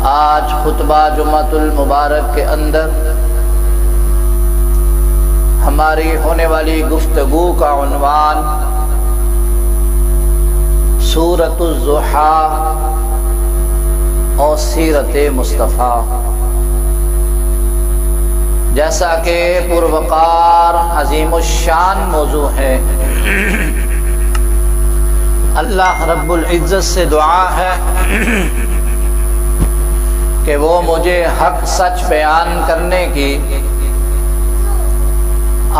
آج خطبہ جمعۃ المبارک کے اندر ہماری ہونے والی گفتگو کا عنوان سورۃ الضحیٰ اور سیرت مصطفیٰ، جیسا کہ پروقار عظیم الشان موضوع ہے۔ اللہ رب العزت سے دعا ہے کہ وہ مجھے حق سچ بیان کرنے کی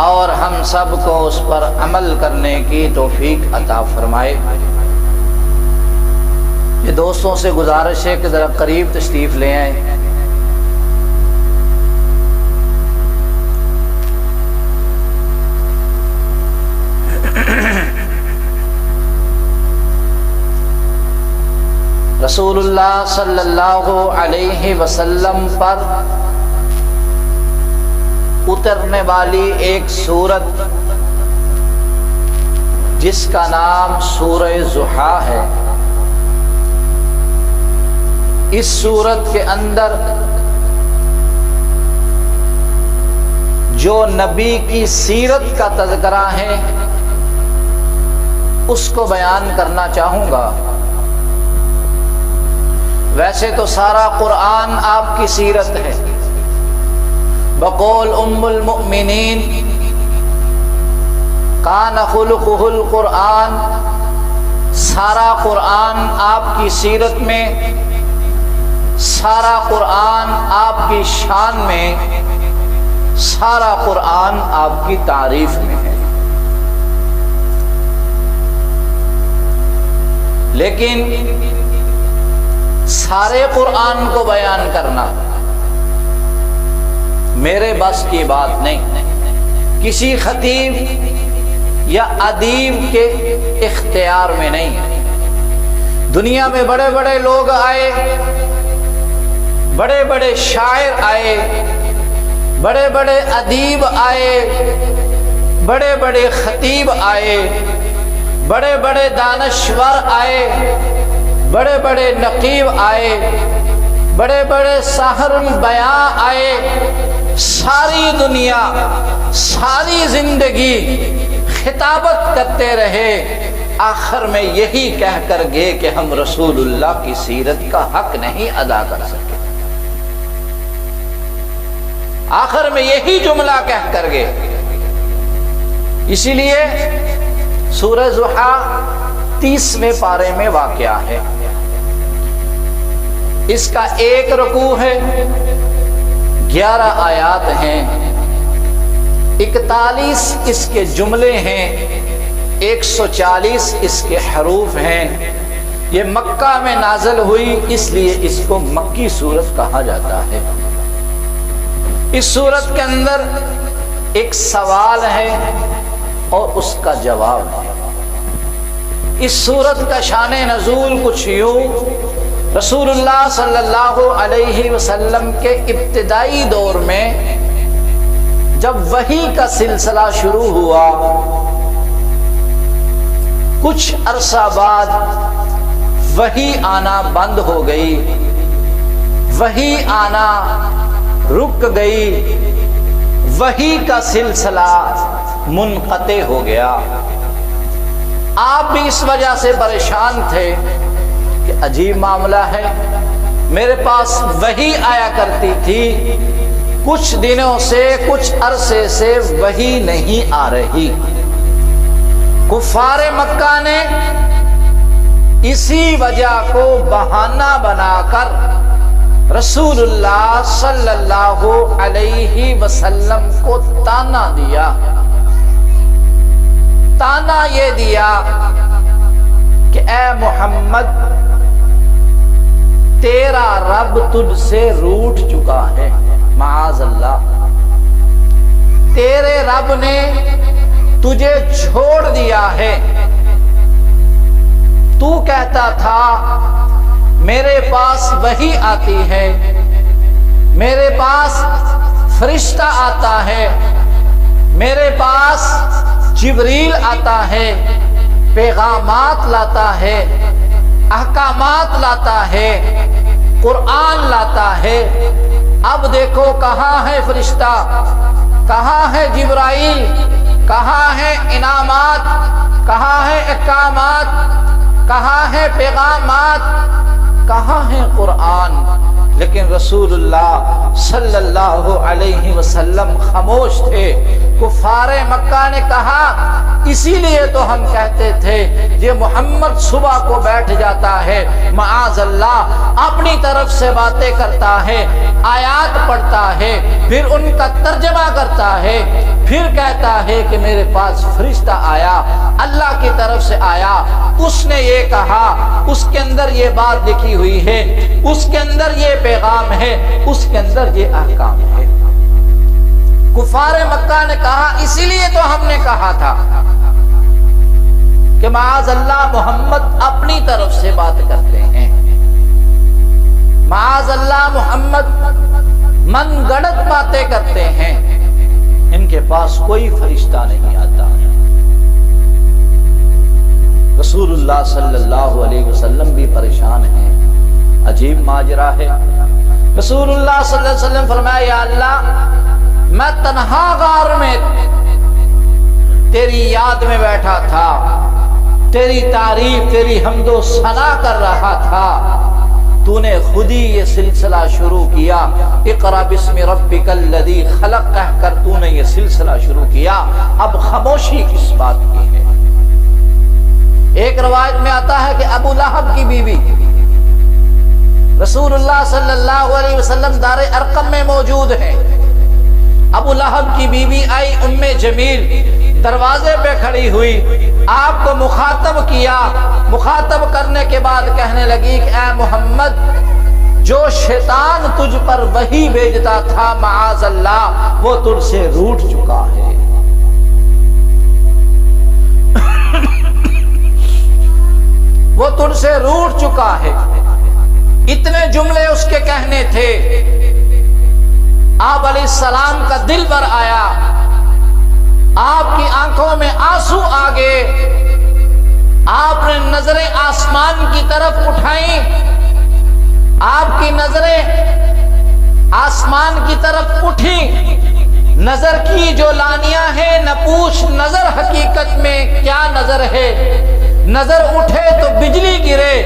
اور ہم سب کو اس پر عمل کرنے کی توفیق عطا فرمائے۔ یہ دوستوں سے گزارش ہے کہ ذرا قریب تشریف لے آئیں۔ رسول اللہ صلی اللہ علیہ وسلم پر اترنے والی ایک سورت جس کا نام سورہ ضحیٰ ہے، اس سورت کے اندر جو نبی کی سیرت کا تذکرہ ہے اس کو بیان کرنا چاہوں گا۔ ویسے تو سارا قرآن آپ کی سیرت ہے، بقول ام المؤمنین کان خلقہ القرآن، سارا قرآن آپ کی سیرت میں، سارا قرآن آپ کی شان میں، سارا قرآن آپ کی تعریف میں ہے۔ لیکن سارے قرآن کو بیان کرنا میرے بس کی بات نہیں، کسی خطیب یا ادیب کے اختیار میں نہیں۔ دنیا میں بڑے بڑے لوگ آئے، بڑے بڑے شاعر آئے، بڑے بڑے ادیب آئے، بڑے بڑے خطیب آئے، بڑے بڑے دانشور آئے، بڑے بڑے نقیب آئے، بڑے بڑے ساحر البیاں آئے، ساری دنیا ساری زندگی خطابت کرتے رہے، آخر میں یہی کہہ کر گئے کہ ہم رسول اللہ کی سیرت کا حق نہیں ادا کر سکے۔ آخر میں یہی جملہ کہہ کر گئے۔ اسی لیے سورہ ضحیٰ 30ویں پارے میں واقعہ ہے۔ اس کا ایک رکوع ہے، 11 آیات ہیں، 41 اس کے جملے ہیں، 140 اس کے حروف ہیں۔ یہ مکہ میں نازل ہوئی، اس لیے اس کو مکی سورت کہا جاتا ہے۔ اس سورت کے اندر ایک سوال ہے اور اس کا جواب ہے۔ اس سورت کا شان نزول کچھ یوں، رسول اللہ صلی اللہ علیہ وسلم کے ابتدائی دور میں جب وحی کا سلسلہ شروع ہوا، کچھ عرصہ بعد وحی آنا بند ہو گئی، وحی آنا رک گئی، وحی کا سلسلہ منقطع ہو گیا۔ آپ بھی اس وجہ سے پریشان تھے کہ عجیب معاملہ ہے، میرے پاس وحی آیا کرتی تھی، کچھ دنوں سے کچھ عرصے سے وحی نہیں آ رہی۔ کفار مکہ نے اسی وجہ کو بہانہ بنا کر رسول اللہ صلی اللہ علیہ وسلم کو تانا دیا۔ تانا یہ دیا کہ اے محمد، تیرا رب تجھ سے روٹھ چکا ہے، معاذ اللہ، تیرے رب نے تجھے چھوڑ دیا ہے۔ تو کہتا تھا میرے پاس وحی آتی ہے، میرے پاس فرشتہ آتا ہے، میرے پاس جبریل آتا ہے، پیغامات لاتا ہے، احکامات لاتا ہے، قرآن لاتا ہے۔ اب دیکھو کہاں ہے فرشتہ، کہاں ہے جبرائیل، کہاں ہے انعامات، کہاں ہے احکامات، کہاں ہے پیغامات، کہاں ہے قرآن؟ لیکن رسول اللہ صلی اللہ علیہ وسلم خاموش تھے۔ کفار مکہ نے کہا، اسی لیے تو ہم کہتے تھے یہ محمد صبح کو بیٹھ جاتا ہے، معاذ اللہ اپنی طرف سے باتیں کرتا ہے، آیات پڑھتا ہے، پھر ان کا ترجمہ کرتا ہے، پھر کہتا ہے کہ میرے پاس فرشتہ آیا، اللہ کی طرف سے آیا، اس نے یہ کہا، اس کے اندر یہ بات لکھی ہوئی ہے، اس کے اندر یہ پیغام ہے، اس کے اندر یہ احکام ہے۔ کفار مکہ نے کہا، اسی لیے تو ہم نے کہا تھا کہ معاذ اللہ محمد اپنی طرف سے بات کرتے ہیں، معاذ اللہ محمد من گڑت باتیں کرتے ہیں، ان کے پاس کوئی فرشتہ نہیں آتا۔ رسول اللہ صلی اللہ علیہ وسلم بھی پریشان ہیں، عجیب ماجرا ہے۔ رسول اللہ صلی اللہ علیہ وسلم فرمایا، یا اللہ میں تنہا غار میں تیری یاد میں بیٹھا تھا، تیری تعریف، تیری حمد و ثنا کر رہا تھا، تو نے خود ہی یہ سلسلہ شروع کیا، اقرأ باسم ربک الذی خلق کہہ کر تو نے یہ سلسلہ شروع کیا، اب خاموشی کس بات کی ہے؟ ایک روایت میں آتا ہے کہ ابو لہب کی بیوی رسول اللہ صلی اللہ علیہ وسلم دار ارقم میں موجود ہیں، ابو لہب کی بیوی آئی ام جمیل، دروازے پہ کھڑی ہوئی، آپ کو مخاطب کیا، مخاطب کرنے کے بعد کہنے لگی کہ اے محمد، جو شیطان تجھ پر وحی بھیجتا تھا معاذ اللہ وہ تجھ سے روٹھ چکا ہے۔ وہ تجھ سے روٹھ چکا ہے۔ اتنے جملے اس کے کہنے تھے، آپ علیہ السلام کا دل بھر آیا، آپ کی آنکھوں میں آنسو آ گئے، آپ نے نظریں آسمان کی طرف اٹھائیں، آپ کی نظریں آسمان کی طرف اٹھیں، نظر کی جو لانیاں ہیں نہ پوچھ نظر حقیقت میں کیا نظر ہے، نظر اٹھے تو بجلی گرے،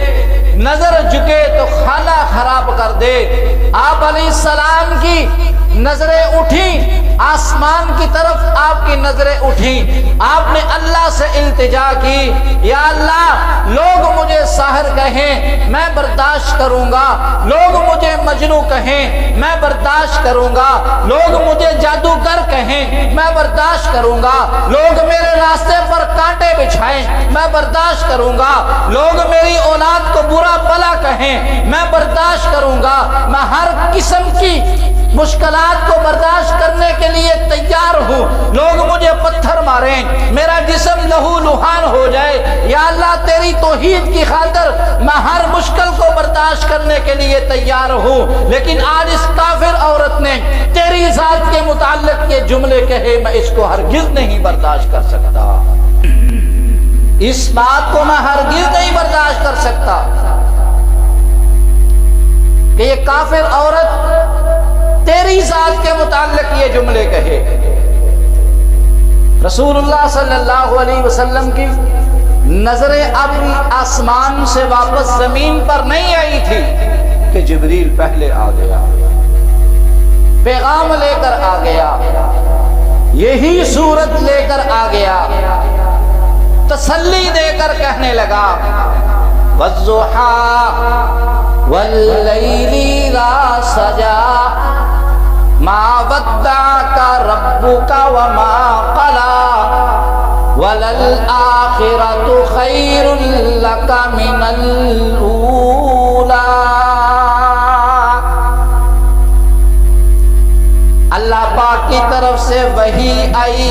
نظر جھکے تو خانہ خراب کر دے۔ آپ علیہ السلام کی نظریں اٹھیں، آسمان کی طرف آپ کی نظریں اٹھیں، آپ نے اللہ سے التجا کی، یا اللہ لوگ مجھے ساحر کہیں میں برداشت کروں گا، لوگ مجھے مجنوں کہیں میں برداشت کروں گا، لوگ مجھے جادوگر کہیں میں برداشت کروں گا، لوگ میرے راستے پر کانٹے بچھائیں میں برداشت کروں گا، لوگ میری اولاد کو برا بھلا کہیں میں برداشت کروں گا، میں ہر قسم کی مشکلات کو برداشت کرنے کے لیے تیار ہوں، لوگ مجھے پتھر ماریں، میرا جسم لہو لہان ہو جائے، یا اللہ تیری توحید کی خاطر میں ہر مشکل کو برداشت کرنے کے لیے تیار ہوں، لیکن آج اس کافر عورت نے تیری ذات کے متعلق یہ جملے کہے، میں اس کو ہرگز نہیں برداشت کر سکتا، اس بات کو میں ہرگز نہیں برداشت کر سکتا کہ یہ کافر عورت تیری ذات کے متعلق یہ جملے کہے۔ رسول اللہ صلی اللہ علیہ وسلم کی نظریں اب آسمان سے واپس زمین پر نہیں آئی تھی کہ جبریل پہلے آ گیا، پیغام لے کر آ گیا، یہی صورت لے کر آ گیا، تسلی دے کر کہنے لگا، وَالضُّحَىٰ وَاللَّيْلِ إِذَا سَجَىٰ مَا وَدَّعَكَ رَبُّكَ وَمَا قَلَىٰ وَلَلْآخِرَةُ خَيْرٌ لَكَ مِنَ الْأُولَىٰ۔ اللہ پاک کی طرف سے وحی آئی،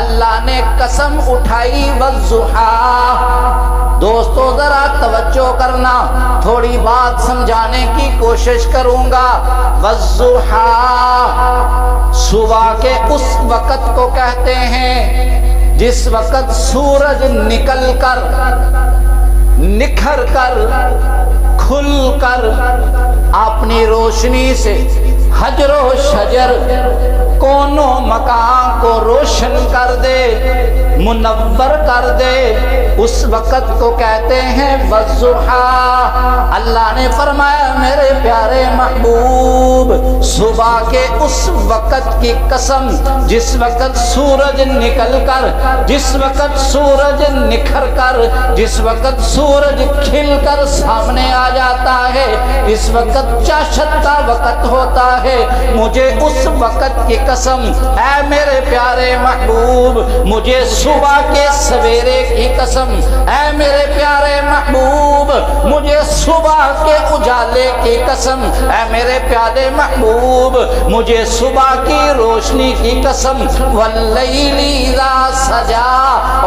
اللہ نے قسم اٹھائی، وَالضُّحَىٰ۔ دوستو ذرا توجہ کرنا، تھوڑی بات سمجھانے کی کوشش کروں گا۔ وَالضُّحَىٰ صبح کے اس وقت کو کہتے ہیں جس وقت سورج نکل کر، نکھر کر، کھل کر اپنی روشنی سے حجر و شجر کونوں مکان کو روشن کر دے، منور کر دے، اس وقت کو کہتے ہیں والضحیٰ۔ اللہ نے فرمایا میرے پیارے محبوب، صبح کے اس وقت کی قسم جس وقت سورج نکل کر، جس وقت سورج نکھر کر، جس وقت سورج کھل کر سامنے آ جاتا ہے، اس وقت چاشت کا وقت ہوتا ہے، مجھے اس وقت کی قسم، اے میرے پیارے محبوب، مجھے صبح کے سویرے کی قسم، اے میرے پیارے محبوب، مجھے صبح کے اجالے کی قسم، اے میرے پیارے محبوب، مجھے صبح کی روشنی کی قسم، واللیل اذا سجا،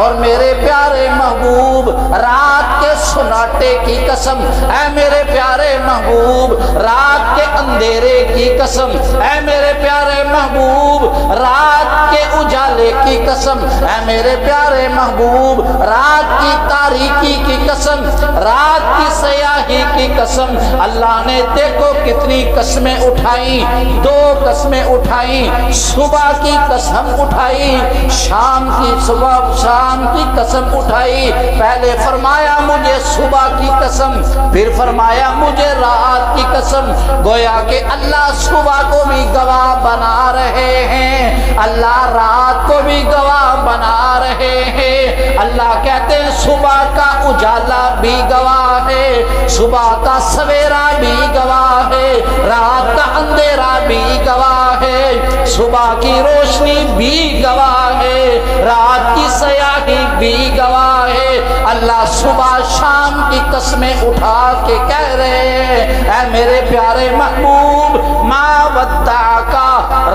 اور میرے پیارے محبوب رات کے سناٹے کی قسم، اے میرے پیارے محبوب رات کے اندھیرے کی قسم، اے میرے پیارے محبوب رات کے اجالے کی قسم، اے میرے پیارے محبوب رات کی تاریکی کی قسم، رات کی سیاہی کی قسم۔ اللہ نے دیکھو کتنی قسمیں اٹھائیں، دو قسمیں اٹھائیں، صبح کی قسم اٹھائی، شام کی صبح شام کی قسم اٹھائی۔ پہلے فرمایا مجھے صبح کی قسم، پھر فرمایا مجھے رات کی قسم۔ گویا کہ اللہ صبح کو بھی گواہ بنا رہے ہیں، اللہ رات کو بھی گواہ بنا رہے ہیں۔ اللہ کہتے ہیں صبح کا اجالا بھی گواہ ہے، صبح کا سویرا بھی گواہ ہے، رات کا اندھیرا بھی گواہ ہے، صبح کی روشنی بھی گواہ ہے، رات کی سیاہی بھی گواہ ہے۔ اللہ صبح شام کی قسمیں اٹھا کے کہہ رہے ہیں، اے میرے پیارے محبوب، ما ودعک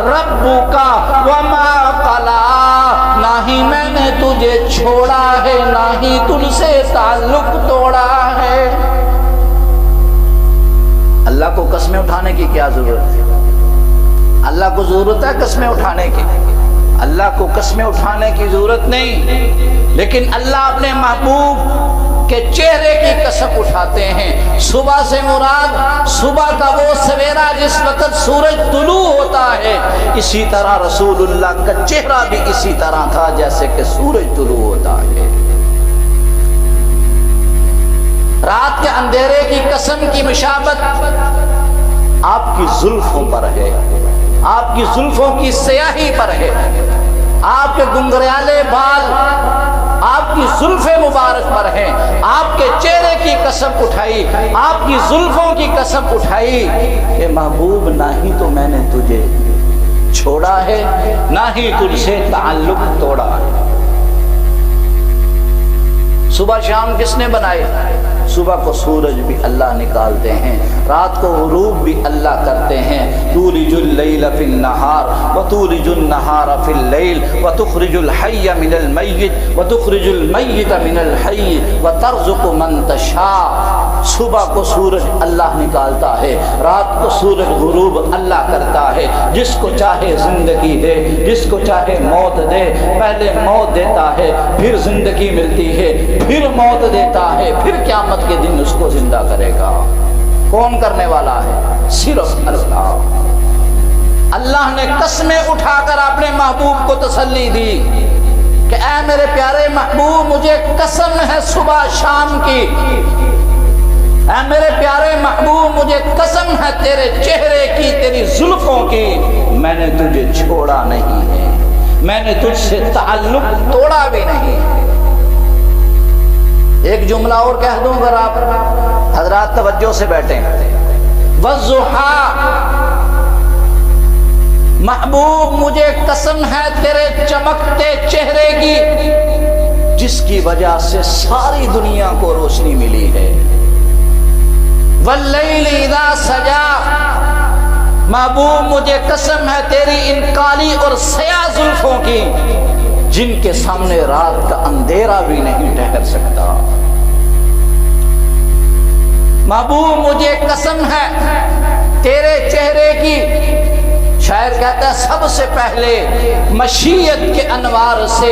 ربک وما قلی، نہ ہی میں نے تجھے چھوڑا ہے، نہ ہی تجھ سے تعلق توڑا ہے۔ اللہ کو قسمیں اٹھانے کی کیا ضرورت ہے؟ اللہ کو ضرورت ہے قسمیں اٹھانے کی؟ اللہ کو قسمیں اٹھانے کی ضرورت نہیں، لیکن اللہ اپنے محبوب کے چہرے کی قسم اٹھاتے ہیں۔ صبح سے مراد صبح کا وہ سویرا جس وقت سورج طلوع ہوتا ہے، اسی طرح رسول اللہ کا چہرہ بھی اسی طرح تھا جیسے کہ سورج طلوع ہوتا ہے۔ رات کے اندھیرے کی قسم کی مشابت آپ کی زلفوں پر ہے، آپ کی زلفوں کی سیاہی پر ہے، آپ کے گنگریالے بال آپ کی زلف مبارک پر ہیں، آپ کے چہرے کی قسم اٹھائی، آپ کی زلفوں کی قسم اٹھائی کہ محبوب نہ ہی تو میں نے تجھے چھوڑا ہے، نہ ہی تجھ سے تعلق توڑا ہے۔ صبح شام کس نے بنائے؟ صبح کو سورج بھی اللہ نکالتے ہیں، رات کو غروب بھی اللہ کرتے ہیں۔ تولج اللیل فی النہار وتولج النہار فی اللیل وتخرج الحی من المیت وتخرج المیت من الحی وترزق من تشاء۔ صبح کو سورج اللہ نکالتا ہے، رات کو سورج غروب اللہ کرتا ہے، جس کو چاہے زندگی دے، جس کو چاہے موت دے، پہلے موت دیتا ہے، پھر زندگی ملتی ہے، پھر موت دیتا ہے، پھر قیامت کے دن اس کو زندہ کرے گا۔ کون کرنے والا ہے؟ صرف اللہ۔ اللہ نے قسمیں اٹھا کر اپنے محبوب کو تسلی دی کہ اے میرے پیارے محبوب، مجھے قسم ہے صبح شام کی، اے میرے پیارے محبوب مجھے قسم ہے تیرے چہرے کی، تیری زلفوں کی، میں نے تجھے چھوڑا نہیں ہے، میں نے تجھ سے تعلق توڑا بھی نہیں ہے۔ ایک جملہ اور کہہ دوں اگر آپ حضرات توجہ سے بیٹھیں، والضحیٰ، محبوب مجھے قسم ہے تیرے چمکتے چہرے کی، جس کی وجہ سے ساری دنیا کو روشنی ملی ہے۔ واللیل اذا سجا، محبوب مجھے قسم ہے تیری ان کالی اور سیاہ زلفوں کی، جن کے سامنے رات کا اندھیرا بھی نہیں ٹھہر سکتا۔ محبوب مجھے قسم ہے تیرے چہرے کی، شاعر کہتا کہتا ہے سب سے پہلے مشیت کے انوار سے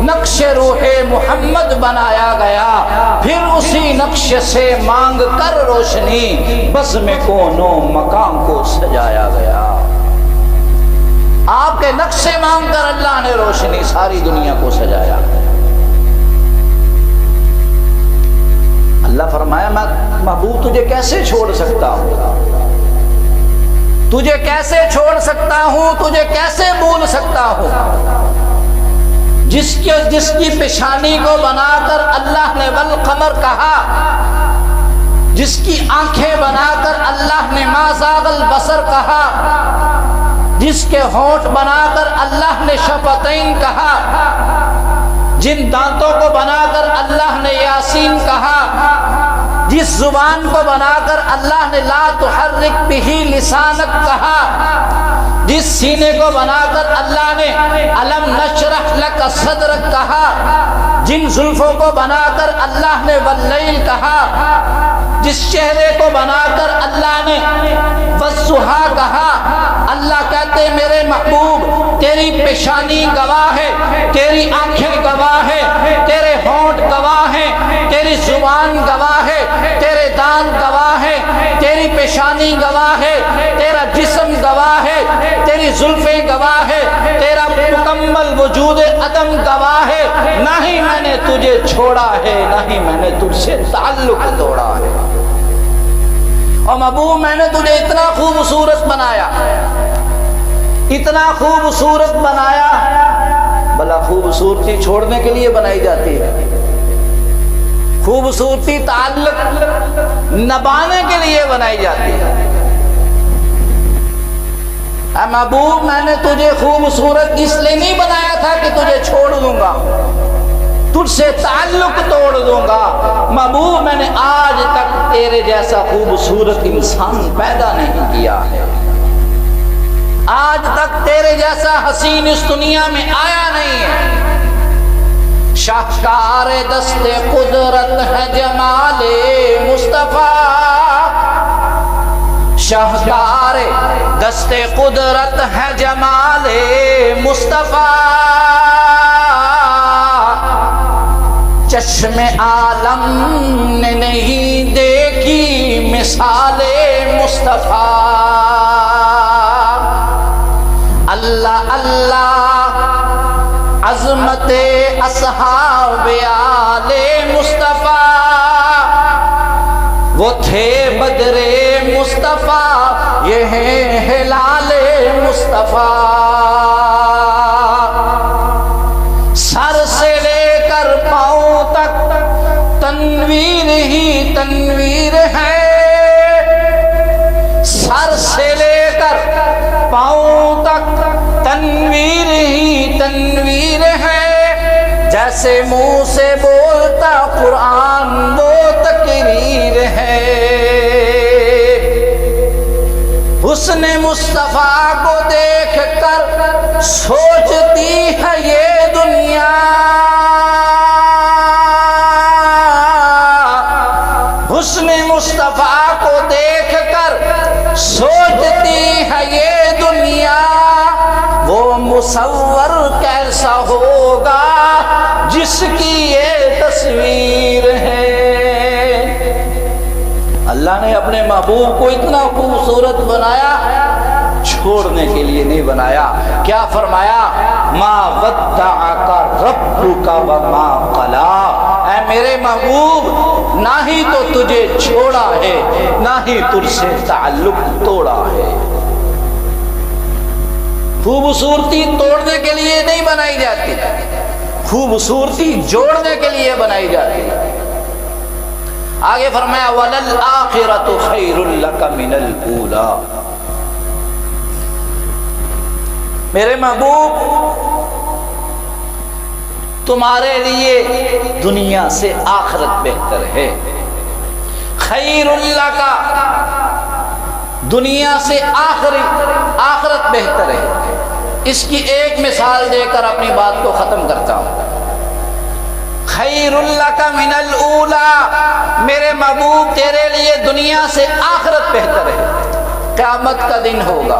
نقش روح محمد بنایا گیا، پھر اسی نقش سے مانگ کر روشنی بزم کونوں مقام کو سجایا گیا۔ آپ کے نقش سے مانگ کر اللہ نے روشنی ساری دنیا کو سجایا۔ اللہ فرمایا میں محبوب تجھے کیسے چھوڑ سکتا ہوں، تجھے کیسے چھوڑ سکتا ہوں، تجھے کیسے بھول سکتا ہوں، جس کی پیشانی کو بنا کر اللہ نے والقمر کہا، جس کی آنکھیں بنا کر اللہ نے ما زاغ البصر کہا، جس کے ہونٹ بنا کر اللہ نے شفتین کہا، جن دانتوں کو بنا کر اللہ نے یاسین کہا، جس زبان کو بنا کر اللہ نے لا تحرک بہ لسانک کہا، جس سینے کو بنا کر اللہ نے الم نشرح لک صدرک کہا، جن زلفوں کو بنا کر اللہ نے واللیل کہا، جس چہرے کو بنا کر اللہ نے والضحیٰ کہا، اللہ کہتے میرے محبوب تیری پیشانی گواہ ہے، تیری آنکھیں گواہ ہے، تیرے ہونٹ گواہ ہیں، تیری زبان گواہ ہے، تیرے دان گواہ ہے، تیری پیشانی گواہ ہے، تیرا جسم گواہ ہے، تیری زلفیں گواہ ہے، تیرا مکمل وجود عدم گواہ ہے، نہ ہی میں نے تجھے چھوڑا ہے، نہ ہی میں نے تجھ سے تعلق توڑا ہے۔ اور محبوب میں نے تجھے اتنا خوبصورت بنایا، اتنا خوبصورت بنایا، بھلا خوبصورتی چھوڑنے کے لیے بنائی جاتی ہے؟ خوبصورتی تعلق نبھانے کے لیے بنائی جاتی ہے۔ اے محبوب میں نے تجھے خوبصورت اس لیے نہیں بنایا تھا کہ تجھے چھوڑ دوں گا، تجھ سے تعلق توڑ دوں گا۔ محبوب میں نے آج تک تیرے جیسا خوبصورت انسان پیدا نہیں کیا ہے، آج تک تیرے جیسا حسین اس دنیا میں آیا نہیں ہے۔ شاہکار دست قدرت ہے جمال مصطفیٰ، شاہکار دست قدرت ہے جمال مصطفیٰ، چشم عالم نے نہیں دیکھی مثال مصطفیٰ۔ اللہ اللہ عظمت اصحاب آل مصطفیٰ، وہ تھے بدر مصطفیٰ، یہ ہے ہلال مصطفیٰ۔ سر سے لے کر پاؤں تک تنویر ہی تنویر ہے، سر سے لے کر پاؤں تک تنویر ہی تنویر ہے، جیسے منہ سے بولتا قرآن وہ تقریر ہے۔ حسن مصطفیٰ کو دیکھ کر سوچتی ہے یہ دنیا، حسن مصطفیٰ کو دیکھ کر سوچتی ہے یہ دنیا، وہ مصور کیسا ہوگا جس کی یہ تصویر ہے۔ اللہ نے اپنے محبوب کو اتنا خوبصورت بنایا، چھوڑنے کے لیے نہیں بنایا۔ کیا فرمایا؟ ما ودعک ربک وما قلی، اے میرے محبوب نہ ہی تو تجھے چھوڑا ہے، نہ ہی تجھ سے تعلق توڑا ہے۔ خوبصورتی توڑنے کے لیے نہیں بنائی جاتی، خوبصورتی جوڑنے کے لیے بنائی جاتی۔ آگے فرمایا وَلَلْآخِرَةُ خَيْرٌ لَكَ مِنَ الْأُولَى، میرے محبوب تمہارے لیے دنیا سے آخرت بہتر ہے۔ خیر اللہ کا دنیا سے آخرت بہتر ہے۔ اس کی ایک مثال دے کر اپنی بات کو ختم کرتا ہوں۔ خیر اللہ کا من الاولی، میرے محبوب تیرے لیے دنیا سے آخرت بہتر ہے۔ قیامت کا دن ہوگا،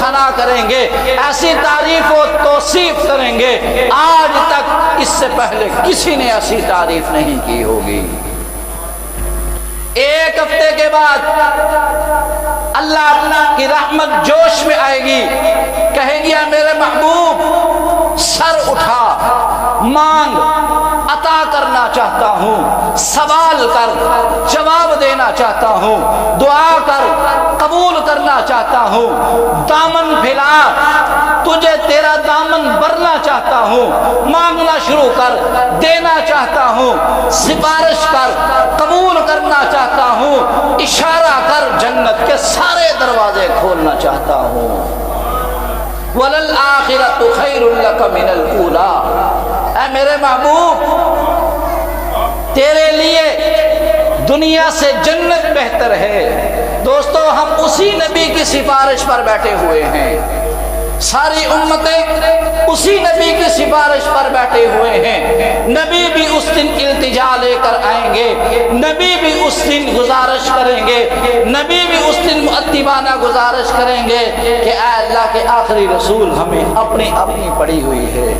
ثنا کریں گے، ایسی تعریف و توصیف کریں گے آج تک اس سے پہلے کسی نے ایسی تعریف نہیں کی ہوگی۔ ایک ہفتے کے بعد اللہ کی رحمت جوش میں آئے گی، کہے گی اے میرے محبوب سر اٹھا، مانگ، عطا کرنا چاہتا ہوں، سوال کر، جواب دینا چاہتا ہوں، دعا کر، قبول کرنا چاہتا ہوں، دامن پھیلا، تجھے تیرا دامن بھرنا چاہتا ہوں، مانگنا شروع کر، دینا چاہتا ہوں، سفارش کر، قبول کرنا چاہتا ہوں، اشارہ کر، جنت کے سارے دروازے کھولنا چاہتا ہوں۔ وَلَلْآخِرَةُ خَيْرٌ لَكَ مِنَ الْأُولَىٰ، اے میرے محبوب تیرے لیے دنیا سے جنت بہتر ہے۔ دوستو ہم اسی نبی کی سفارش پر بیٹھے ہوئے ہیں، ساری امتیں اسی نبی کی سفارش پر بیٹھے ہوئے ہیں۔ نبی بھی اس دن التجا لے کر آئیں گے، نبی بھی اس دن گزارش کریں گے، نبی بھی اس دن مؤدبانہ گزارش کریں گے کہ اے اللہ کے آخری رسول ہمیں اپنی پڑی ہوئی ہے۔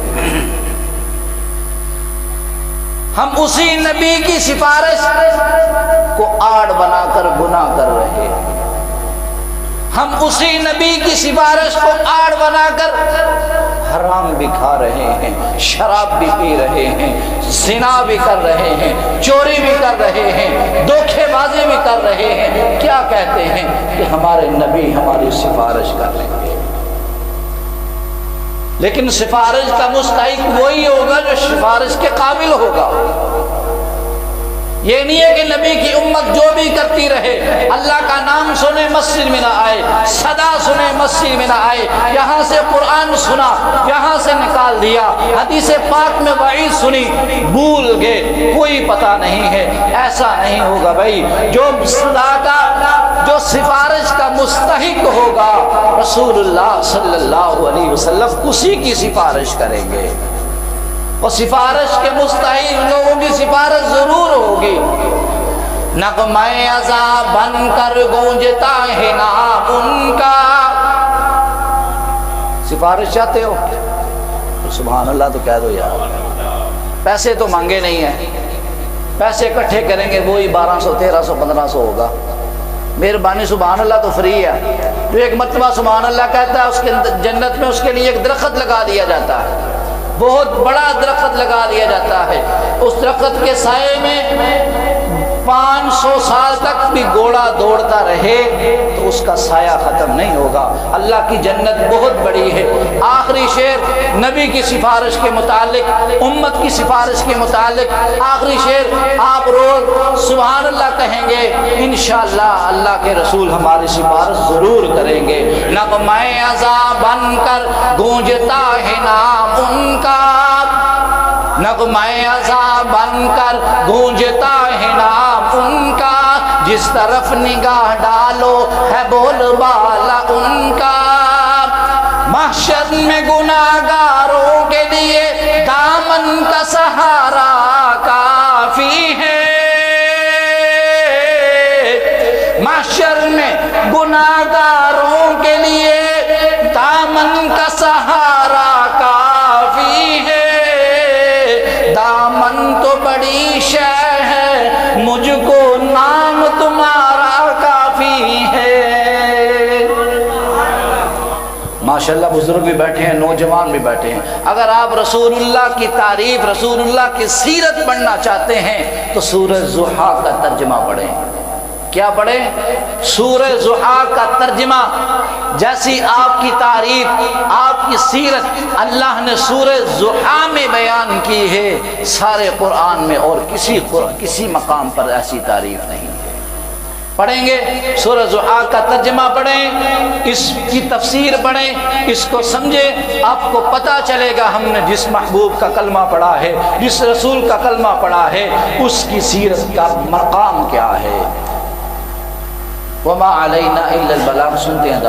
ہم اسی نبی کی سفارش کو آڑ بنا کر گناہ کر رہے ہیں، ہم اسی نبی کی سفارش کو آڑ بنا کر حرام بھی کھا رہے ہیں، شراب بھی پی رہے ہیں، زنا بھی کر رہے ہیں، چوری بھی کر رہے ہیں، دھوکے بازی بھی کر رہے ہیں۔ کیا کہتے ہیں کہ ہمارے نبی ہماری سفارش کر لیں گے، لیکن سفارش کا مستحق وہی ہوگا جو سفارش کے قابل ہوگا۔ یہ نہیں ہے کہ نبی کی امت جو بھی کرتی رہے، اللہ کا نام سنے مسجد میں نہ آئے، صدا سنے مسجد میں نہ آئے، یہاں سے قرآن سنا یہاں سے نکال دیا، حدیث پاک میں وعید سنی بھول گئے، کوئی پتہ نہیں ہے۔ ایسا نہیں ہوگا بھائی، جو صدا کا، جو سفارش کا مستحق ہوگا رسول اللہ صلی اللہ علیہ وسلم اسی کی سفارش کریں گے، اور سفارش کے مستحق لوگوں کی سفارش ضرور ہوگی۔ نغمہ ازاں بن کر گونجتا ہے نام ان کا، سفارش چاہتے ہو تو سبحان اللہ تو کہہ دو یار، پیسے تو مانگے نہیں ہیں، پیسے اکٹھے کریں گے وہی 1200 1300 1500 ہوگا، مہربانی سبحان اللہ تو فری ہے۔ جو ایک مرتبہ سبحان اللہ کہتا ہے اس کے جنت میں اس کے لیے ایک درخت لگا دیا جاتا ہے، بہت بڑا درخت لگا دیا جاتا ہے، اس درخت کے سائے میں 500 سال تک بھی گھوڑا دوڑتا رہے تو اس کا سایہ ختم نہیں ہوگا۔ اللہ کی جنت بہت بڑی ہے۔ آخری شعر نبی کی سفارش کے متعلق، امت کی سفارش کے متعلق آخری شعر، آپ روز سبحان اللہ کہیں گے، انشاءاللہ اللہ کے رسول ہماری سفارش ضرور کریں گے۔ نغمہ ازاں بن کر گونجتا ہے نام ان کا، نغمہ ازاں بن کر گونجتا ہے نام ان کا، جس طرف نگاہ ڈالو ہے بول بالا ان کا۔ محشر میں گناہگاروں کے لیے دامن کا سہارا کافی ہے، محشر میں گناہگاروں کے لیے دامن کا سہارا کافی ہے، دامن تو بڑی شے ہے مجھ کو نام تمہارا کافی ہے۔ ماشاءاللہ بزرگ بھی بیٹھے ہیں، نوجوان بھی بیٹھے ہیں۔ اگر آپ رسول اللہ کی تعریف، رسول اللہ کی سیرت پڑھنا چاہتے ہیں تو سورہ ضحیٰ کا ترجمہ پڑھیں۔ کیا پڑھیں؟ سورہ ضحیٰ کا ترجمہ۔ جیسی آپ کی تعریف، آپ کی سیرت اللہ نے سورہ ضحیٰ میں بیان کی ہے، سارے قرآن میں اور کسی مقام پر ایسی تعریف نہیں ہے۔ پڑھیں گے سورہ ضحیٰ کا ترجمہ پڑھیں، اس کی تفسیر پڑھیں، اس کو سمجھیں، آپ کو پتہ چلے گا ہم نے جس محبوب کا کلمہ پڑھا ہے، جس رسول کا کلمہ پڑھا ہے، اس کی سیرت کا مقام کیا ہے۔ وما علینا الا البلاغ، سنتے ہیں